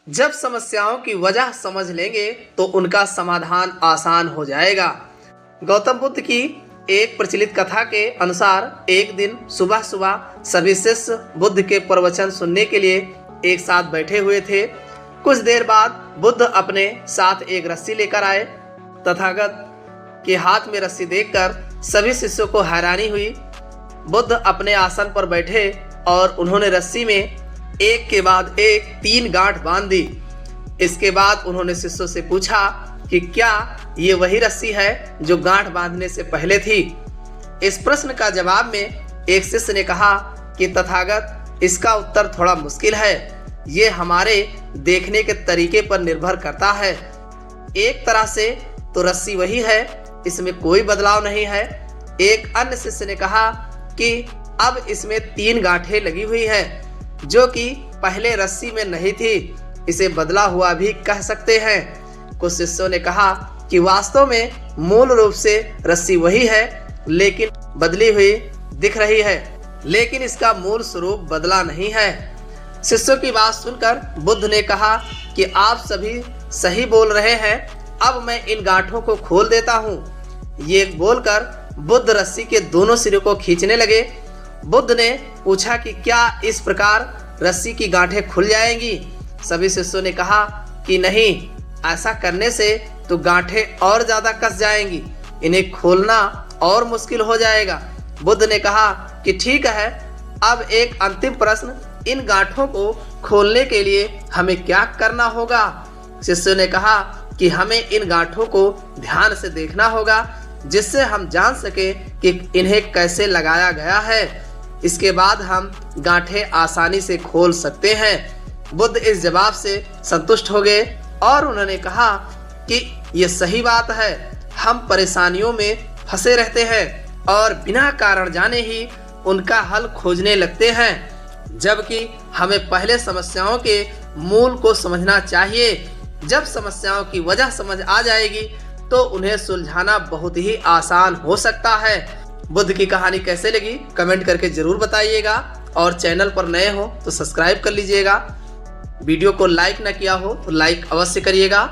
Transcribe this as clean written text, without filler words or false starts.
जब समस्याओं की वजह समझ लेंगे तो उनका समाधान आसान हो जाएगा। गौतम बुद्ध की एक प्रचलित कथा के अनुसार एक दिन सुबह सुबह सभी शिष्य बुद्ध के प्रवचन सुनने के लिए एक साथ बैठे हुए थे। कुछ देर बाद बुद्ध अपने साथ एक रस्सी लेकर आए। तथागत के हाथ में रस्सी देखकर सभी शिष्यों को हैरानी हुई। बुद्ध अपने आसन पर बैठे और उन्होंने रस्सी में एक के बाद एक 3 गांठ बांध दी। इसके बाद उन्होंने शिष्यों से पूछा कि क्या ये वही रस्सी है जो गांठ बांधने से पहले थी। इस प्रश्न का जवाब में एक शिष्य ने कहा कि तथागत, इसका उत्तर थोड़ा मुश्किल है। ये हमारे देखने के तरीके पर निर्भर करता है। एक तरह से तो रस्सी वही है, इसमें कोई बदलाव नहीं है। एक अन्य शिष्य ने कहा कि अब इसमें 3 गांठें लगी हुई हैं जो कि पहले रस्सी में नहीं थी, इसे बदला हुआ भी कह सकते हैं। कुछ शिष्यों ने कहा कि वास्तव में मूल रूप से रस्सी वही है लेकिन बदली हुई दिख रही है, लेकिन इसका मूल स्वरूप बदला नहीं है। शिष्यों की बात सुनकर बुद्ध ने कहा कि आप सभी सही बोल रहे हैं, अब मैं इन गांठों को खोल देता हूँ। ये बोलकर बुद्ध रस्सी के दोनों सिरों को खींचने लगे। बुद्ध ने पूछा कि क्या इस प्रकार रस्सी की गांठें खुल जाएंगी। सभी शिष्यों ने कहा कि नहीं, ऐसा करने से तो गांठें और ज्यादा कस जाएंगी, इन्हें खोलना और मुश्किल हो जाएगा। बुद्ध ने कहा कि ठीक है, अब एक अंतिम प्रश्न, इन गांठों को खोलने के लिए हमें क्या करना होगा। शिष्यों ने कहा कि हमें इन गांठों को ध्यान से देखना होगा जिससे हम जान सके कि इन्हें कैसे लगाया गया है। इसके बाद हम गांठें आसानी से खोल सकते हैं। बुद्ध इस जवाब से संतुष्ट हो गए और उन्होंने कहा कि यह सही बात है, हम परेशानियों में फंसे रहते हैं और बिना कारण जाने ही उनका हल खोजने लगते हैं, जबकि हमें पहले समस्याओं के मूल को समझना चाहिए। जब समस्याओं की वजह समझ आ जाएगी तो उन्हें सुलझाना बहुत ही आसान हो सकता है। बुद्ध की कहानी कैसे लगी कमेंट करके जरूर बताइएगा और चैनल पर नए हो तो सब्सक्राइब कर लीजिएगा। वीडियो को लाइक न किया हो तो लाइक अवश्य करिएगा।